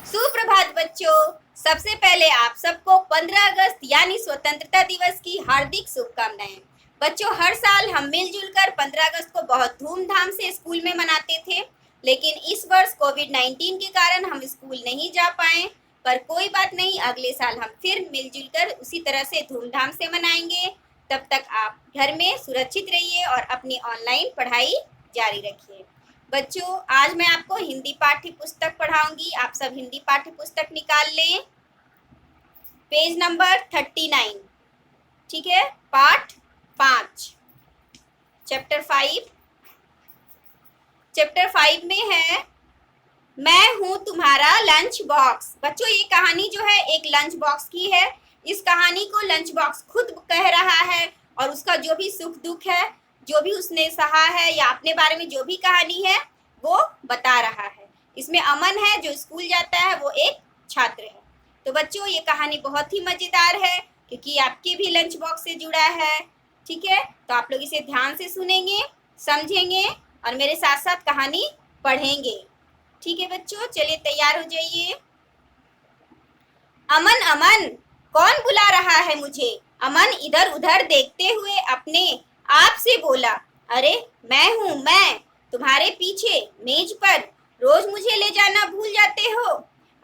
सुप्रभात बच्चों। सबसे पहले आप सबको 15 अगस्त यानी स्वतंत्रता दिवस की हार्दिक शुभकामनाएं। बच्चों, हर साल हम मिलजुल कर 15 अगस्त को बहुत धूमधाम से स्कूल में मनाते थे, लेकिन इस वर्ष कोविड-19 के कारण हम स्कूल नहीं जा पाए। पर कोई बात नहीं, अगले साल हम फिर मिलजुल कर उसी तरह से धूमधाम से मनाएंगे। तब तक आप घर में सुरक्षित रहिए और अपनी ऑनलाइन पढ़ाई जारी रखिए। बच्चों, आज मैं आपको हिंदी पाठ्य पुस्तक पढ़ाऊंगी। आप सब हिंदी पाठ्य पुस्तक निकाल लें। पेज नंबर 39, ठीक है। पाठ 5, चैप्टर 5 में है मैं हूं तुम्हारा लंच बॉक्स। बच्चों, ये कहानी जो है एक लंच बॉक्स की है। इस कहानी को लंच बॉक्स खुद कह रहा है और उसका जो भी सुख दुख है, जो भी उसने सहा है या अपने बारे में जो भी कहानी है वो बता रहा है। इसमें अमन है जो स्कूल जाता है, वो एक छात्र है। तो बच्चों, ये कहानी बहुत ही मज़ेदार है क्योंकि आपके भी लंच बॉक्स से जुड़ा है, ठीक है। तो आप लोग इसे ध्यान से सुनेंगे, समझेंगे और मेरे साथ साथ कहानी पढ़ेंगे, ठीक है बच्चों। चलिए तैयार हो जाइए। अमन अमन, कौन बुला रहा है मुझे? अमन इधर उधर देखते हुए अपने आप से बोला, अरे मैं हूँ, मैं तुम्हारे पीछे मेज पर। रोज मुझे ले जाना भूल जाते हो।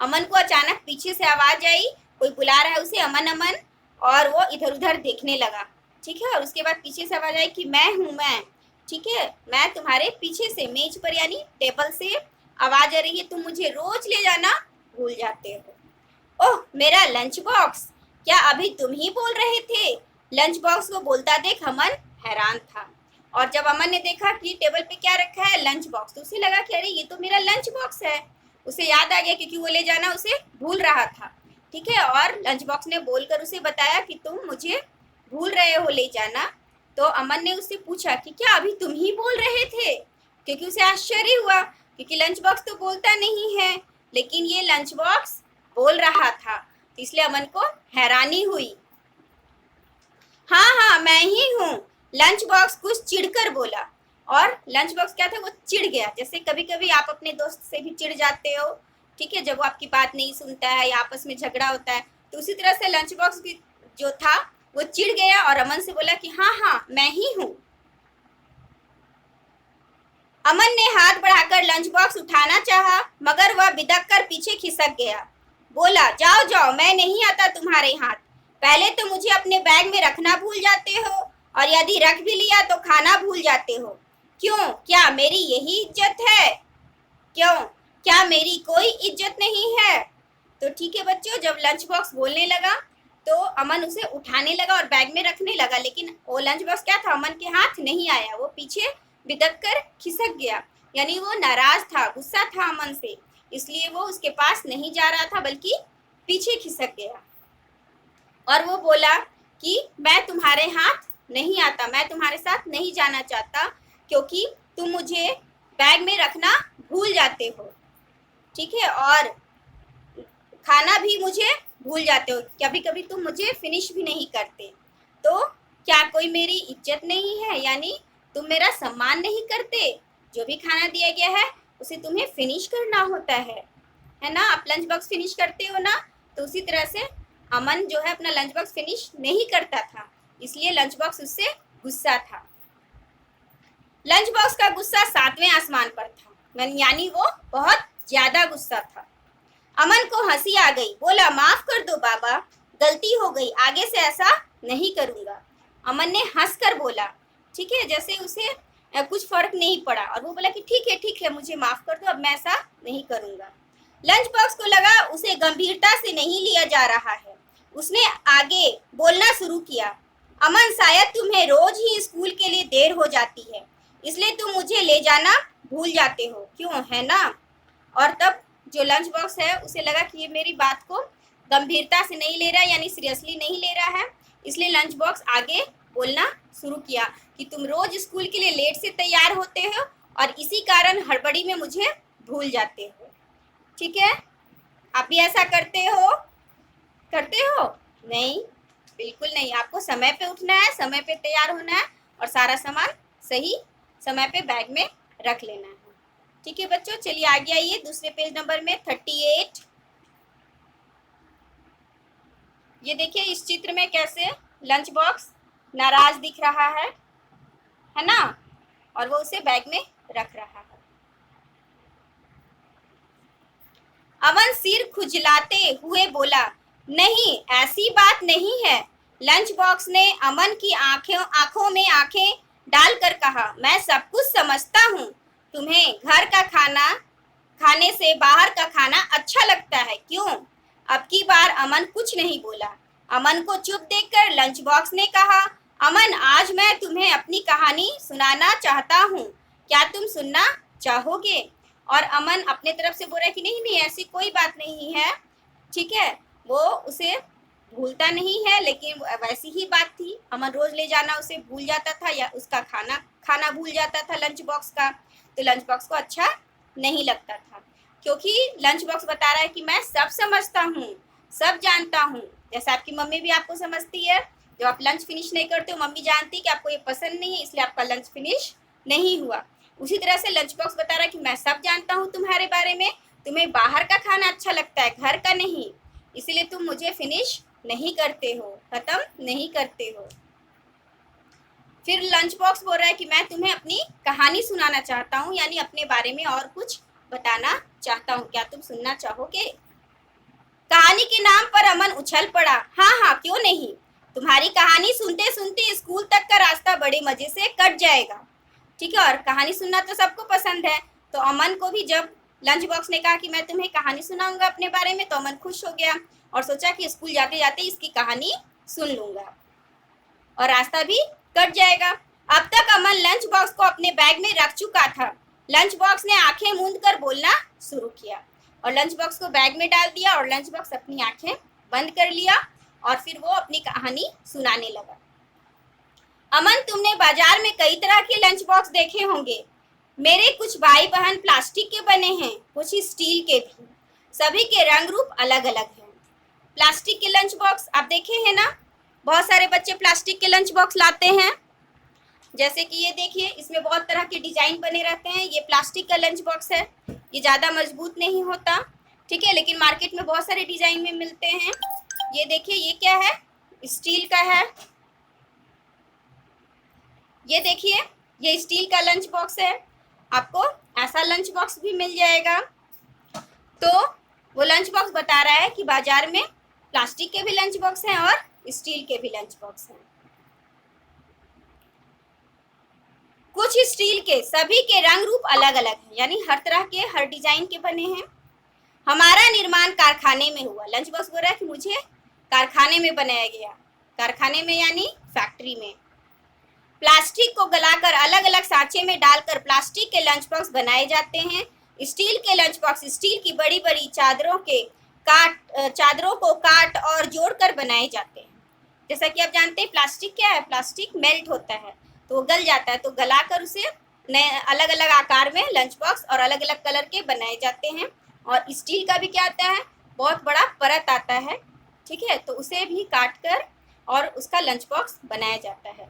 अमन को अचानक पीछे से आवाज आई, कोई बुला रहा है उसे, अमन अमन। और वो इधर उधर देखने लगा, ठीक है। और उसके बाद पीछे से आवाज आई कि मैं हूँ, मैं, ठीक है, मैं तुम्हारे पीछे से मेज पर यानी टेबल से आवाज आ रही है, तुम मुझे रोज ले जाना भूल जाते हो। ओह, मेरा लंच बॉक्स, क्या अभी तुम ही बोल रहे थे? लंच बॉक्स को बोलता देख अमन हैरान था। और जब अमन ने देखा कि टेबल पे क्या रखा है, लंच बॉक्स, तो उसे लगा कि अरे ये तो मेरा लंच बॉक्स है। उसे याद आ गया क्योंकि वो ले जाना उसे भूल रहा था, ठीक है। और लंच बॉक्स ने बोलकर उसे बताया कि तुम मुझे भूल रहे हो ले जाना। तो अमन ने उससे पूछा कि क्या अभी तुम ही बोल रहे थे? क्योंकि उसे आश्चर्य हुआ क्योंकि लंच बॉक्स तो बोलता नहीं है, लेकिन ये लंच बॉक्स बोल रहा था, तो इसलिए अमन को हैरानी हुई। हाँ हाँ, मैं ही हूँ, लंच बॉक्स कुछ चिढ़कर बोला। और लंच बॉक्स क्या था, वो चिढ़ गया। जैसे कभी कभी आप अपने दोस्त से भी चिढ़ जाते हो, ठीक है, जब वो आपकी बात नहीं सुनता है या आपस में झगड़ा होता है, तो उसी तरह से लंच बॉक्स भी जो था वो चिढ़ गया और अमन से बोला कि हाँ हाँ मैं ही हूँ। अमन ने हाथ बढ़ाकर लंच बॉक्स उठाना चाहा, मगर वह बिदक कर पीछे खिसक गया। बोला, जाओ जाओ, मैं नहीं आता तुम्हारे हाथ। पहले तो मुझे अपने बैग में रखना भूल जाते हो और यदि रख भी लिया तो खाना भूल जाते हो। क्यों, क्या मेरी यही इज्जत है? क्यों, क्या मेरी कोई इज्जत नहीं है? तो ठीक है बच्चों, जब लंच बॉक्स बोलने लगा तो अमन उसे उठाने लगा और बैग में रखने लगा, लेकिन वो लंच बॉक्स क्या था, अमन के हाथ नहीं आया। वो पीछे बिदक कर खिसक गया, यानी वो नाराज था, गुस्सा था अमन से, इसलिए वो उसके पास नहीं जा रहा था बल्कि पीछे खिसक गया। और वो बोला कि मैं तुम्हारे हाथ नहीं आता, मैं तुम्हारे साथ नहीं जाना चाहता क्योंकि तुम मुझे बैग में रखना भूल जाते हो, ठीक है, और खाना भी मुझे भूल जाते हो, कभी कभी तुम मुझे फिनिश भी नहीं करते। तो क्या कोई मेरी इज्जत नहीं है, यानी तुम मेरा सम्मान नहीं करते? जो भी खाना दिया गया है उसे तुम्हें फिनिश करना होता है ना। आप लंच बॉक्स फिनिश करते हो ना, तो उसी तरह से अमन जो है अपना लंच बॉक्स फिनिश नहीं करता था, इसलिए लंच बॉक्स उससे गुस्सा था। लंच बॉक्स का गुस्सा 7वें आसमान पर था, यानी वो बहुत ज्यादा गुस्सा था। अमन को हंसी आ गई, बोला, माफ कर दो बाबा, गलती हो गई, आगे से ऐसा नहीं करूंगा। अमन ने हंसकर बोला, ठीक है, जैसे उसे कुछ फर्क नहीं पड़ा, और वो बोला कि ठीक है मुझे माफ कर दो, अब मैं ऐसा नहीं करूंगा। लंच बॉक्स को लगा उसे गंभीरता से नहीं लिया जा रहा है। उसने आगे बोलना शुरू किया, अमन, शायद तुम्हें रोज ही स्कूल के लिए देर हो जाती है, इसलिए तुम मुझे ले जाना भूल जाते हो, क्यों, है ना। और तब जो लंच बॉक्स है उसे लगा कि ये मेरी बात को गंभीरता से नहीं ले रहा है, यानी सीरियसली नहीं ले रहा है, इसलिए लंच बॉक्स आगे बोलना शुरू किया कि तुम रोज स्कूल के लिए लेट से तैयार होते हो और इसी कारण हड़बड़ी में मुझे भूल जाते हो, ठीक है। आप भी ऐसा करते हो? नहीं, बिल्कुल नहीं। आपको समय पे उठना है, समय पे तैयार होना है और सारा सामान सही समय पे बैग में रख लेना है, ठीक है बच्चों। चलिए आगे आइए, दूसरे पेज नंबर में 38। ये देखिए इस चित्र में कैसे लंच बॉक्स नाराज दिख रहा है ना, और वो उसे बैग में रख रहा है। अमन सिर खुजलाते हुए बोला, नहीं ऐसी बात नहीं है। लंच बॉक्स ने अमन की आंखों में आंखें डालकर कहा, मैं सब कुछ समझता हूँ। तुम्हें घर का खाना खाने से बाहर का खाना अच्छा लगता है, क्यों? अब की बार अमन कुछ नहीं बोला। अमन को चुप देखकर लंच बॉक्स ने कहा, अमन आज मैं तुम्हें अपनी कहानी सुनाना चाहता हूँ, क्या तुम सुनना चाहोगे? और अमन अपने तरफ से बोल रहा है कि नहीं नहीं ऐसी कोई बात नहीं है, ठीक है। वो उसे भूलता नहीं है, लेकिन वैसी ही बात थी। अमन रोज ले जाना उसे भूल जाता था, या उसका खाना भूल जाता था लंच बॉक्स का, तो लंच बॉक्स को अच्छा नहीं लगता था, क्योंकि लंच बॉक्स बता रहा है कि मैं सब समझता हूँ, सब जानता हूँ। जैसे आपकी मम्मी भी आपको समझती है, जब आप लंच फिनिश नहीं करते हो मम्मी जानती है कि आपको ये पसंद नहीं है, इसलिए आपका लंच फिनिश नहीं हुआ। उसी तरह से लंच बॉक्स बता रहा है कि मैं सब जानता हूँ तुम्हारे बारे में, तुम्हें बाहर का खाना अच्छा लगता है, घर का नहीं, इसलिए तुम मुझे फिनिश नहीं करते हो, खत्म नहीं करते हो। फिर लंच बॉक्स बोल रहा है कि मैं तुम्हें अपनी कहानी सुनाना चाहता हूँ, यानी अपने बारे में और कुछ बताना चाहता हूँ, क्या तुम सुनना चाहोगे? कहानी के नाम पर अमन उछल पड़ा। हाँ हाँ क्यों नहीं, तुम्हारी कहानी सुनते सुनते स्कूल तक का रास्ता बड़े मजे से कट जाएगा, ठीक है। और कहानी सुनना तो सबको पसंद है, तो अमन को भी जब लंच बॉक्स ने कहा कि मैं तुम्हें कहानी सुनाऊंगा अपने बारे में, तो अमन खुश हो गया और सोचा कि स्कूल जाते जाते इसकी कहानी सुन लूंगा और रास्ता भी कट जाएगा। अब तक अमन लंच बॉक्स को अपने बैग में रख चुका था। लंच बॉक्स ने आंखें मूंद कर बोलना शुरू किया और लंच बॉक्स को बैग में डाल दिया और लंच बॉक्स अपनी आंखें बंद कर लिया और फिर वो अपनी कहानी सुनाने लगा। अमन, तुमने बाजार में कई तरह के लंच बॉक्स देखे होंगे। मेरे कुछ भाई बहन प्लास्टिक के बने हैं, कुछ स्टील के भी। सभी के रंग रूप अलग अलग हैं। प्लास्टिक के लंच बॉक्स आप देखे हैं ना, बहुत सारे बच्चे प्लास्टिक के लंच बॉक्स लाते हैं। जैसे कि ये देखिए, इसमें बहुत तरह के डिजाइन बने रहते हैं। ये प्लास्टिक का लंच बॉक्स है, ये ज़्यादा मजबूत नहीं होता, ठीक है, लेकिन मार्केट में बहुत सारे डिजाइन में मिलते हैं। ये देखिए, ये क्या है, स्टील का है। ये देखिए, ये स्टील का लंच बॉक्स है। आपको ऐसा लंच बॉक्स भी मिल जाएगा। तो वो लंच बॉक्स बता रहा है कि बाजार में प्लास्टिक के भी लंच बॉक्स हैं और स्टील के भी लंच बॉक्स हैं। कुछ स्टील के, सभी के रंग रूप अलग अलग हैं, यानी हर तरह के, हर डिजाइन के बने हैं। हमारा निर्माण कारखाने में हुआ। लंच बॉक्स बोल रहा है कि मुझे कारखाने में बनाया गया। कारखाने में यानी फैक्ट्री में। प्लास्टिक को गलाकर अलग अलग सांचे में डालकर प्लास्टिक के लंच बॉक्स बनाए जाते हैं। स्टील के लंच बॉक्स स्टील की बड़ी बड़ी चादरों को काट और जोड़कर बनाए जाते हैं। जैसा कि आप जानते हैं प्लास्टिक क्या है, प्लास्टिक मेल्ट होता है तो गल जाता है, तो गलाकर उसे नए अलग अलग आकार में लंच बॉक्स और अलग अलग कलर के बनाए जाते हैं। और स्टील का भी क्या आता है, बहुत बड़ा परत आता है, ठीक है, तो उसे भी काट कर और उसका लंच बॉक्स बनाया जाता है।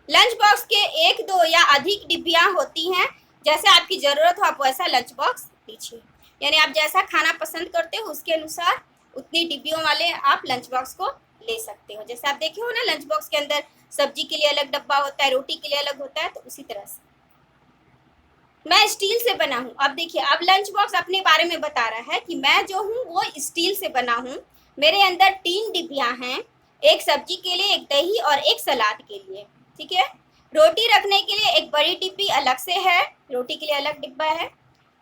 लंच बॉक्स के एक, दो या अधिक डिब्बियां होती हैं। जैसे आपकी जरूरत हो आप वैसा लंच बॉक्स लीजिए, यानी आप जैसा खाना पसंद करते हो उसके अनुसार उतनी डिब्बियों वाले आप लंच बॉक्स को ले सकते हो। जैसे आप देखे हो ना, लंच बॉक्स के अंदर सब्जी के लिए अलग डब्बा होता है, रोटी के लिए अलग होता है, तो उसी तरह से मैं स्टील से बना हूँ। अब देखिए, अब लंच बॉक्स अपने बारे में बता रहा है कि मैं जो हूँ वो स्टील से बना हूँ। मेरे अंदर 3 डिब्बियां हैं, एक सब्जी के लिए, एक दही और एक सलाद के लिए, ठीक है। रोटी रखने के लिए एक बड़ी डिब्बी अलग से है, रोटी के लिए अलग डिब्बा है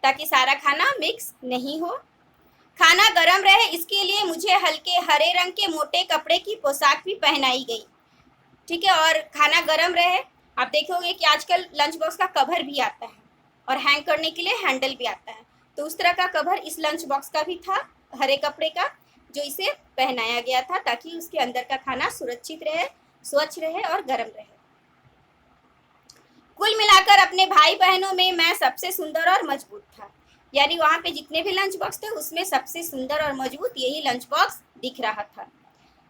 ताकि सारा खाना मिक्स नहीं हो। खाना गर्म रहे इसके लिए मुझे हल्के हरे रंग के मोटे कपड़े की पोशाक भी पहनाई गई, ठीक है। और खाना गर्म रहे, आप देखोगे कि आजकल लंच बॉक्स का कवर भी आता है और हैंग करने के लिए हैंडल भी आता है, तो उस तरह का कवर इस लंच बॉक्स का भी था, हरे कपड़े का, जो इसे पहनाया गया था ताकि उसके अंदर का खाना सुरक्षित रहे, स्वच्छ रहे और गर्म रहे। कुल मिलाकर अपने भाई बहनों में मैं सबसे सुंदर और मजबूत था, यानी वहाँ पे जितने भी लंच बॉक्स थे उसमें सबसे सुंदर और मजबूत यही लंच बॉक्स दिख रहा था।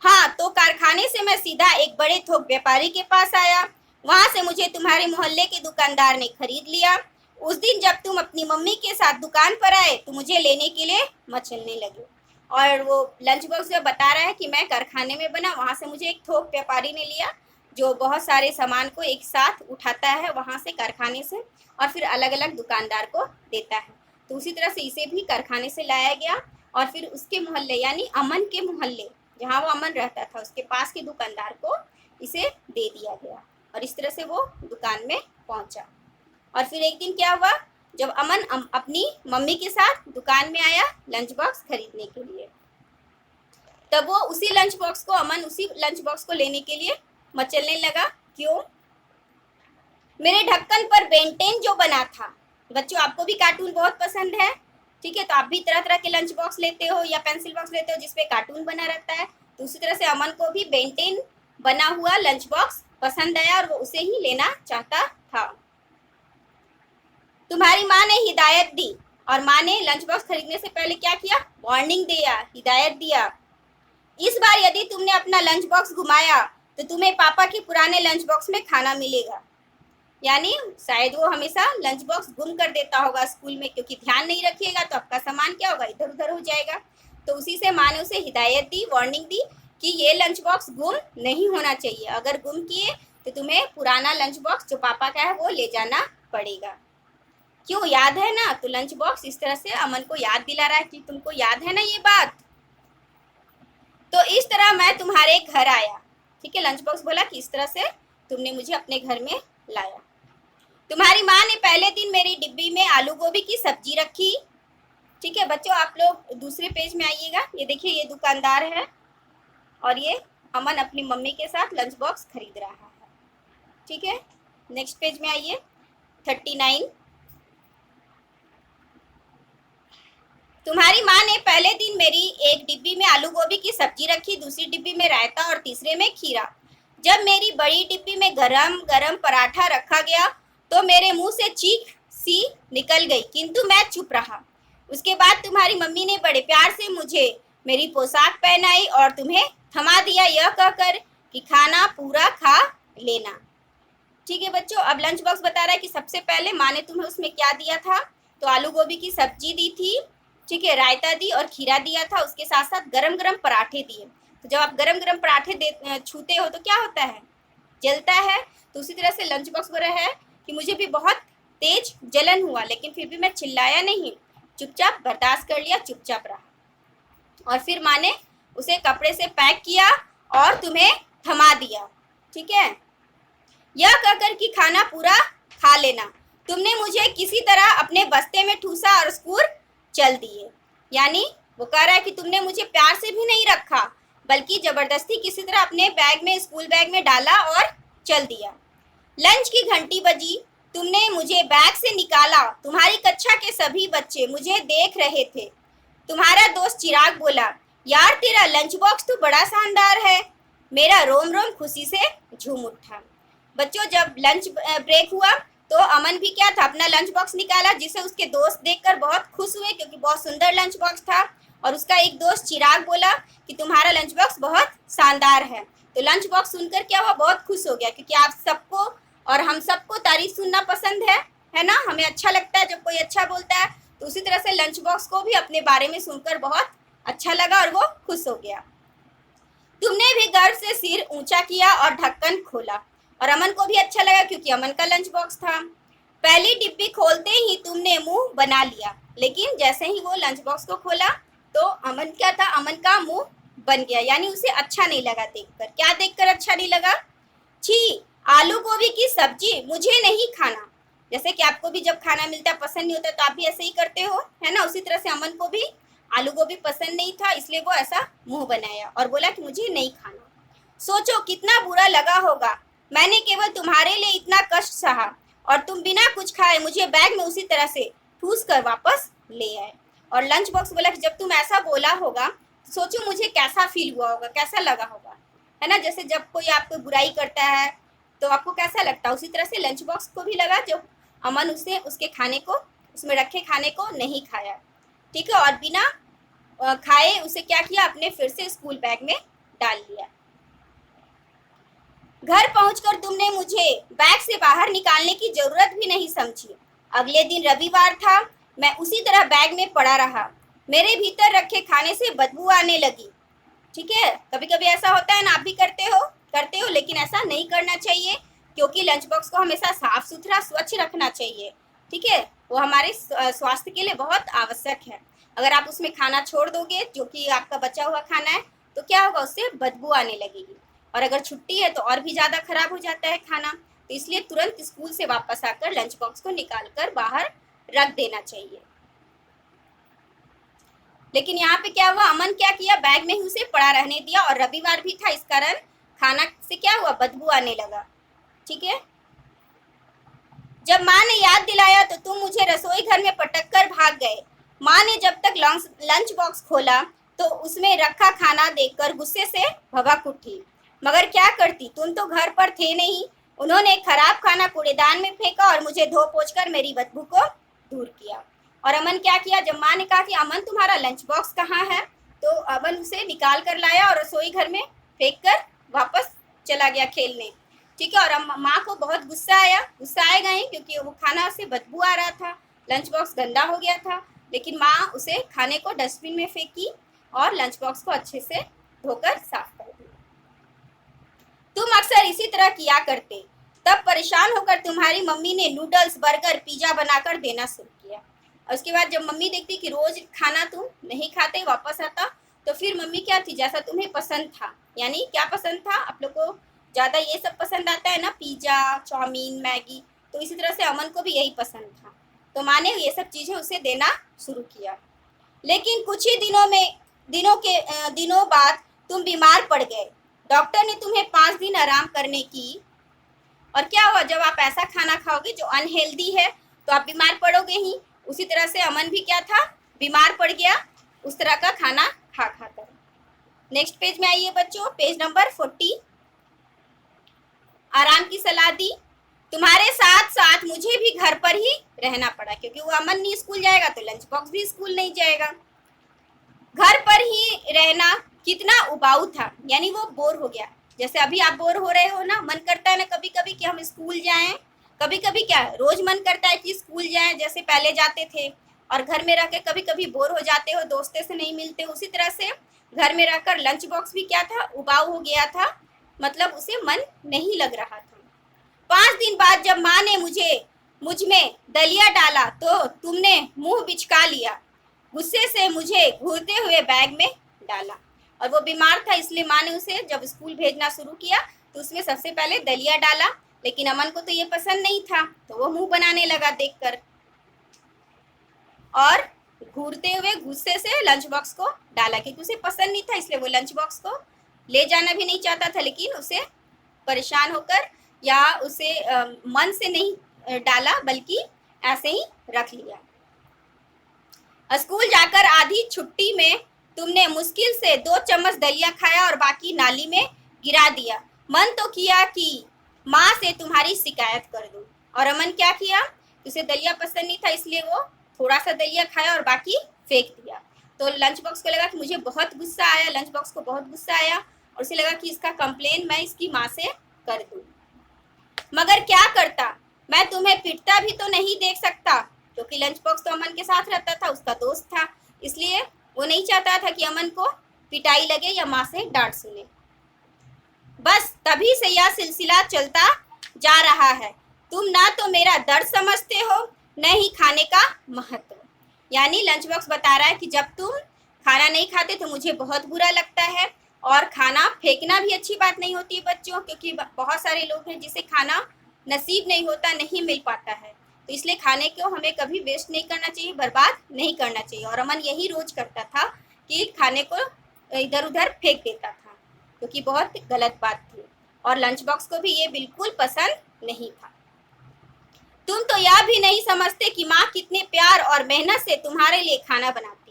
हाँ, तो कारखाने से मैं सीधा एक बड़े थोक व्यापारी के पास आया। वहाँ से मुझे तुम्हारे मोहल्ले के दुकानदार ने खरीद लिया। उस दिन जब तुम अपनी मम्मी के साथ दुकान पर आए तो मुझे लेने के लिए मचलने लगे। और वो लंच बॉक्स जो बता रहा है कि मैं कारखाने में बना, वहाँ से मुझे एक थोक व्यापारी ने लिया जो बहुत सारे सामान को एक साथ उठाता है वहाँ से, कारखाने से, और फिर अलग अलग दुकानदार को देता है। तो उसी तरह से इसे भी कारखाने से लाया गया और फिर उसके मोहल्ले यानी अमन के मोहल्ले जहाँ वो अमन रहता था उसके पास के दुकानदार को इसे दे दिया गया और इस तरह से वो दुकान में पहुंचा। और फिर एक दिन क्या हुआ, जब अमन अपनी मम्मी के साथ दुकान में आया लंच बॉक्स खरीदने के लिए, तब वो उसी लंच बॉक्स को अमन उसी लंच बॉक्स को लेने के लिए मचलने लगा। क्यों? मेरे ढक्कन पर बेंटेन जो बना था। बच्चों आपको भी कार्टून बहुत पसंद है, ठीक है, तो आप भी तरह तरह के लंच बॉक्स लेते हो या पेंसिल बॉक्स लेते हो जिसपे कार्टून बना रहता है। तो उसी तरह से अमन को भी बेंटेन बना हुआ लंच बॉक्स पसंद आया और वो उसे ही लेना चाहता था। तुम्हारी माँ ने हिदायत दी और माँ ने लंच बॉक्स खरीदने से पहले क्या किया? वार्निंग दिया, हिदायत दिया। इस बार यदि तुमने अपना लंच बॉक्स घुमाया तो तुम्हें पापा के पुराने लंच बॉक्स में खाना मिलेगा। यानी शायद वो हमेशा लंच बॉक्स गुम कर देता होगा स्कूल में, क्योंकि ध्यान नहीं रखिएगा तो आपका सामान क्या होगा? इधर उधर हो जाएगा। तो उसी से माँ ने उसे हिदायत दी, वार्निंग दी कि ये लंच बॉक्स गुम नहीं होना चाहिए। अगर गुम किए तो तुम्हें पुराना लंच बॉक्स जो पापा का है वो ले जाना पड़ेगा। क्यों? याद है ना? तो लंच बॉक्स इस तरह से अमन को याद दिला रहा है कि तुमको याद है ना ये बात। तो इस तरह मैं तुम्हारे घर आया, ठीक है। लंच बॉक्स बोला कि इस तरह से तुमने मुझे अपने घर में लाया। तुम्हारी माँ ने पहले दिन मेरी डिब्बी में आलू गोभी की सब्जी रखी, ठीक है। बच्चों आप लोग दूसरे पेज में आइएगा। ये देखिए ये दुकानदार है और ये अमन अपनी मम्मी के साथ लंच बॉक्स खरीद रहा है, ठीक है। नेक्स्ट पेज में आइए 39। तुम्हारी माँ ने पहले दिन मेरी एक डिब्बी में आलू गोभी की सब्जी रखी, दूसरी डिब्बी में रायता और तीसरे में खीरा। जब मेरी बड़ी डिब्बी में गरम गरम पराठा रखा गया तो मेरे मुंह से चीख सी निकल गई, किंतु मैं चुप रहा। उसके बाद तुम्हारी मम्मी ने बड़े प्यार से मुझे मेरी पोशाक पहनाई और तुम्हें थमा दिया, यह कहकर कि खाना पूरा खा लेना, ठीक है। बच्चों अब लंच बॉक्स बता रहा है कि सबसे पहले माँ ने तुम्हें उसमें क्या दिया था? तो आलू गोभी की सब्जी दी थी, ठीक है, रायता दी और खीरा दिया था, उसके साथ साथ गरम गरम पराठे दिए। तो जब आप गरम गरम पराठे छूते हो तो क्या होता है? जलता है। तो उसी तरह से लंच बॉक्स बोल रहा है कि मुझे भी बहुत तेज जलन हुआ, लेकिन फिर भी मैं चिल्लाया नहीं, चुपचाप बर्दाश्त कर लिया, चुपचाप रहा। और फिर माँ ने उसे कपड़े से पैक किया और तुम्हें थमा दिया, ठीक है, यह कहकर कि खाना पूरा खा लेना। तुमने मुझे किसी तरह अपने बस्ते में ठूसा और स्कूल चल दिए। यानी वो कह रहा है कि तुमने मुझे प्यार से भी नहीं रखा, बल्कि जबरदस्ती किसी तरह अपने बैग में, स्कूल बैग में डाला और चल दिया। लंच की घंटी बजी, तुमने मुझे बैग से निकाला। तुम्हारी कक्षा के सभी बच्चे मुझे देख रहे थे। तुम्हारा दोस्त चिराग बोला, यार तेरा लंच बॉक्स तो बड़ा शानदार है। मेरा रोम रोम खुशी से झूम उठा। बच्चों जब लंच ब्रेक हुआ तो अमन भी क्या था? अपना लंच बॉक्स निकाला, जिसे उसके दोस्त देखकर बहुत खुश हुए क्योंकि बहुत सुंदर लंच बॉक्स था। और उसका एक दोस्त चिराग बोला कि तुम्हारा लंच बॉक्स बहुत शानदार है। तो लंच बॉक्स सुनकर क्या हुआ? बहुत खुश हो गया, क्योंकि आप सबको और हम सबको तारीफ सुनना पसंद है ना? हमें अच्छा लगता है जब कोई अच्छा बोलता है। तो उसी तरह से लंच बॉक्स को भी अपने बारे में सुनकर बहुत अच्छा लगा और वो खुश हो गया। तुमने भी गर्व से सिर ऊंचा किया और ढक्कन खोला, और अमन को भी अच्छा लगा क्योंकि अमन का लंच बॉक्स था। पहली डिब्बी खोलते ही तुमने मुंह बना लिया, लेकिन जैसे ही वो लंच बॉक्स को खोला तो अमन क्या था? अमन का मुंह बन गया, यानी उसे अच्छा नहीं लगा देखकर। क्या देखकर अच्छा नहीं लगा? छी, आलू गोभी की सब्जी मुझे नहीं खाना। जैसे कि आपको भी जब खाना मिलता है पसंद नहीं होता तो आप भी ऐसे ही करते हो, है ना? उसी तरह से अमन को भी आलू गोभी पसंद नहीं था, इसलिए वो ऐसा मुंह बनाया और बोला कि मुझे नहीं खाना। सोचो कितना बुरा लगा होगा, मैंने केवल तुम्हारे लिए इतना कष्ट सहा और तुम बिना कुछ खाए मुझे बैग में उसी तरह से ठूस कर वापस ले आए। और लंच बॉक्स बोला कि जब तुम ऐसा बोला होगा तो सोचो मुझे कैसा फील हुआ होगा, कैसा लगा होगा, है ना? जैसे जब कोई आपको बुराई करता है तो आपको कैसा लगता है, उसी तरह से लंच बॉक्स को भी लगा जब अमन उसे उसके खाने को, उसमें रखे खाने को नहीं खाया, ठीक है, और बिना खाए उसे क्या किया? अपने फिर से स्कूल बैग में डाल लिया। घर पहुंचकर तुमने मुझे बैग से बाहर निकालने की जरूरत भी नहीं समझी। अगले दिन रविवार था, मैं उसी तरह बैग में पड़ा रहा। मेरे भीतर रखे खाने से बदबू आने लगी। ठीक है, कभी कभी ऐसा होता है ना, आप भी करते हो, लेकिन ऐसा नहीं करना चाहिए, क्योंकि लंच बॉक्स को हमेशा साफ सुथरा स्वच्छ रखना चाहिए। ठीक है, वो हमारे स्वास्थ्य के लिए बहुत आवश्यक है। अगर आप उसमें खाना छोड़ दोगे, जो कि आपका बचा हुआ खाना है, तो क्या होगा, उससे बदबू आने लगेगी। और अगर छुट्टी है तो और भी ज़्यादा खराब हो जाता है खाना। तो इसलिए तुरंत स्कूल से वापस आकर लंच बॉक्स को निकाल कर बाहर रख देना चाहिए। लेकिन यहाँ पे क्या हुआ, अमन क्या किया, बैग में ही उसे पड़ा रहने दिया, और रविवार भी था, इस कारण खाना से क्या हुआ, बदबू आने लगा। ठीक है, जब माँ ने याद दिलाया तो तुम मुझे रसोई घर में पटक कर भाग गए। माँ ने जब तक लंच बॉक्स खोला तो उसमें रखा खाना देखकर गुस्से से भभक उठी। मगर क्या करती, तुम तो घर पर थे नहीं। उन्होंने खराब खाना कूड़ेदान में फेंका और मुझे धो पोंछ कर मेरी बदबू को दूर किया। और अमन क्या किया, जब माँ ने कहा कि अमन तुम्हारा लंच बॉक्स कहाँ है, तो अमन उसे निकाल कर लाया और रसोई घर में फेंक कर वापस चला गया खेलने। ठीक है, और माँ को बहुत गुस्सा आएगा ही, क्योंकि वो खाना से बदबू आ रहा था, लंच बॉक्स गंदा हो गया था। लेकिन माँ उसे खाने को डस्टबिन में फेंकी और लंच बॉक्स को अच्छे से धोकर साफ कर दिया। तुम अक्सर इसी तरह किया करते। तब परेशान होकर तुम्हारी मम्मी ने नूडल्स, बर्गर, पिज्जा बनाकर देना शुरू किया। और उसके बाद जब मम्मी देखती कि रोज खाना तुम नहीं खाते, वापस आता, तो फिर मम्मी क्या थी, जैसा तुम्हें पसंद था, यानी क्या पसंद था आप लोग को, ज़्यादा ये सब पसंद आता है ना, पिज्ज़ा, चाउमीन, मैगी, तो इसी तरह से अमन को भी यही पसंद था। तो माँ ने ये सब चीज़ें उसे देना शुरू किया। लेकिन कुछ ही दिनों बाद तुम बीमार पड़ गए। डॉक्टर ने तुम्हें 5 दिन आराम करने की। और क्या हुआ, जब आप ऐसा खाना खाओगे जो अनहेल्दी है तो आप बीमार पड़ोगे ही। उसी तरह से अमन भी क्या था, बीमार पड़ गया, उस तरह का खाना खा कर। नेक्स्ट पेज में आइए बच्चों, पेज नंबर 40। आराम की सलाह दी। तुम्हारे साथ साथ मुझे भी घर पर ही रहना पड़ा, क्योंकि वो अमन नहीं स्कूल जाएगा तो लंच बॉक्स भी स्कूल नहीं जाएगा। घर पर ही रहना कितना उबाऊ था, यानी वो बोर हो गया। जैसे अभी आप बोर हो रहे हो ना, मन करता है ना कभी कभी कि हम स्कूल जाएं, कभी कभी क्या रोज मन करता है कि स्कूल जाएं, जैसे पहले जाते थे। और घर में रह के कभी कभी बोर हो जाते हो, दोस्तों से नहीं मिलते। उसी तरह से घर में रहकर लंच बॉक्स भी क्या था, उबाऊ हो गया था, मतलब उसे मन नहीं लग रहा था। 5 दिन बाद जब माँ ने मुझ में दलिया डाला तो तुमने मुंह बिचका लिया। गुस्से से मुझे घूरते हुए बैग में डाला। और वो बीमार था, इसलिए माँ ने उसे जब स्कूल भेजना शुरू किया तो उसमें सबसे पहले दलिया डाला। लेकिन अमन को तो ये पसंद नहीं था, तो वो मुंह बनाने लगा देखकर, और घूरते हुए गुस्से से लंच बॉक्स को डाला, क्योंकि उसे पसंद नहीं था, इसलिए वो लंच बॉक्स को ले जाना भी नहीं चाहता था। लेकिन उसे परेशान होकर या उसे मन से नहीं डाला, बल्कि ऐसे ही रख लिया। स्कूल जाकर आधी छुट्टी में तुमने मुश्किल से 2 चम्मच दलिया खाया और बाकी नाली में गिरा दिया। मन तो किया कि माँ से तुम्हारी शिकायत कर दूं। और अमन क्या किया, उसे दलिया पसंद नहीं था, इसलिए वो थोड़ा सा दलिया खाया और बाकी फेंक दिया। तो लंच बॉक्स को लगा कि मुझे बहुत गुस्सा आया, लंच बॉक्स को बहुत गुस्सा आया, और उसे लगा कि इसका कंप्लेन मैं इसकी माँ से कर दूं। मगर क्या करता, मैं तुम्हें पिटता भी तो नहीं देख सकता, क्योंकि लंच बॉक्स तो अमन के साथ रहता था, उसका दोस्त था, इसलिए वो नहीं चाहता था कि अमन को पिटाई लगे या माँ से डांट सुने। बस तभी से यह सिलसिला चलता जा रहा है। तुम ना तो मेरा दर्द समझते हो, न ही खाने का महत्व। यानी लंच बॉक्स बता रहा है कि जब तुम खाना नहीं खाते तो मुझे बहुत बुरा लगता है। और खाना फेंकना भी अच्छी बात नहीं होती है बच्चों, क्योंकि बहुत सारे लोग हैं जिसे खाना नसीब नहीं होता, नहीं मिल पाता है। तो इसलिए खाने को हमें कभी वेस्ट नहीं करना चाहिए, बर्बाद नहीं करना चाहिए। और अमन यही रोज करता था कि खाने को इधर उधर फेंक देता था, क्योंकि बहुत गलत बात थी। और लंच बॉक्स को भी ये बिल्कुल पसंद नहीं था। तुम तो यह भी नहीं समझते कि माँ कितने प्यार और मेहनत से तुम्हारे लिए खाना बनाती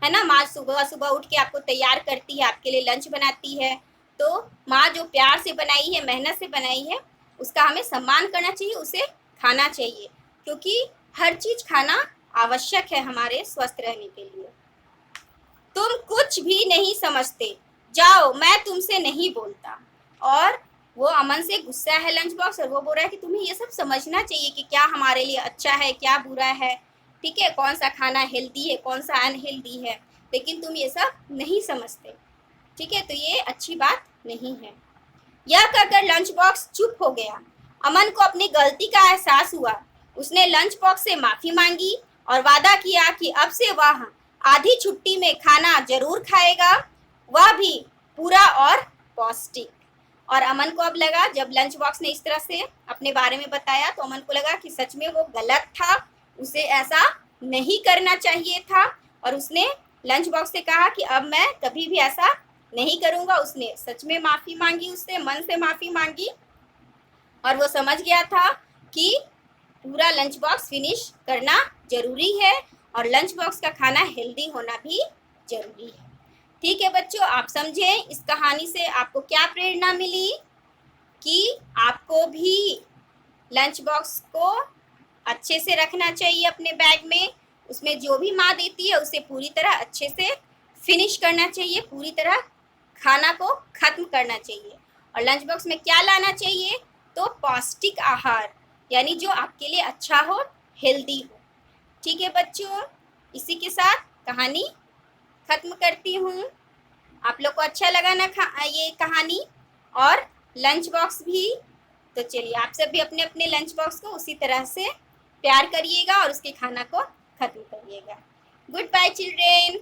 है ना। माँ सुबह सुबह उठ के आपको तैयार करती है, आपके लिए लंच बनाती है। तो माँ जो प्यार से बनाई है, मेहनत से बनाई है, उसका हमें सम्मान करना चाहिए, उसे खाना चाहिए, क्योंकि हर चीज खाना आवश्यक है हमारे स्वस्थ रहने के लिए। तुम कुछ भी नहीं समझते, जाओ, मैं तुमसे नहीं बोलता। और वो अमन से गुस्सा है लंच बॉक्स, और वो बोल रहा है कि तुम्हें ये सब समझना चाहिए कि क्या हमारे लिए अच्छा है, क्या बुरा है। ठीक है, कौन सा खाना हेल्दी है, कौन सा अनहेल्दी है, लेकिन तुम ये सब नहीं समझते। ठीक है, तो ये अच्छी बात नहीं है। यह कहकर लंच बॉक्स चुप हो गया। अमन को अपनी गलती का एहसास हुआ। उसने लंच बॉक्स से माफी मांगी और वादा किया कि अब से वह आधी छुट्टी में खाना जरूर खाएगा, वह भी पूरा और पौष्टिक। और अमन को अब लगा, जब लंच बॉक्स ने इस तरह से अपने बारे में बताया तो अमन को लगा कि सच में वो गलत था, उसे ऐसा नहीं करना चाहिए था। और उसने लंच बॉक्स से कहा कि अब मैं कभी भी ऐसा नहीं करूँगा। उसने सच में माफ़ी मांगी, उससे मन से माफ़ी मांगी और वो समझ गया था कि पूरा लंच बॉक्स फिनिश करना ज़रूरी है और लंच बॉक्स का खाना हेल्दी होना भी ज़रूरी है। ठीक है बच्चों, आप समझें इस कहानी से आपको क्या प्रेरणा मिली कि आपको भी लंच बॉक्स को अच्छे से रखना चाहिए अपने बैग में। उसमें जो भी माँ देती है उसे पूरी तरह अच्छे से फिनिश करना चाहिए, पूरी तरह खाना को ख़त्म करना चाहिए। और लंच बॉक्स में क्या लाना चाहिए, तो पौष्टिक आहार, यानी जो आपके लिए अच्छा हो, हेल्दी हो। ठीक है बच्चों, इसी के साथ कहानी ख़त्म करती हूँ। आप लोग को अच्छा लगा ना ये कहानी और लंच बॉक्स भी? तो चलिए आप सब भी अपने अपने लंच बॉक्स को उसी तरह से प्यार करिएगा और उसके खाना को ख़त्म करिएगा। Goodbye children.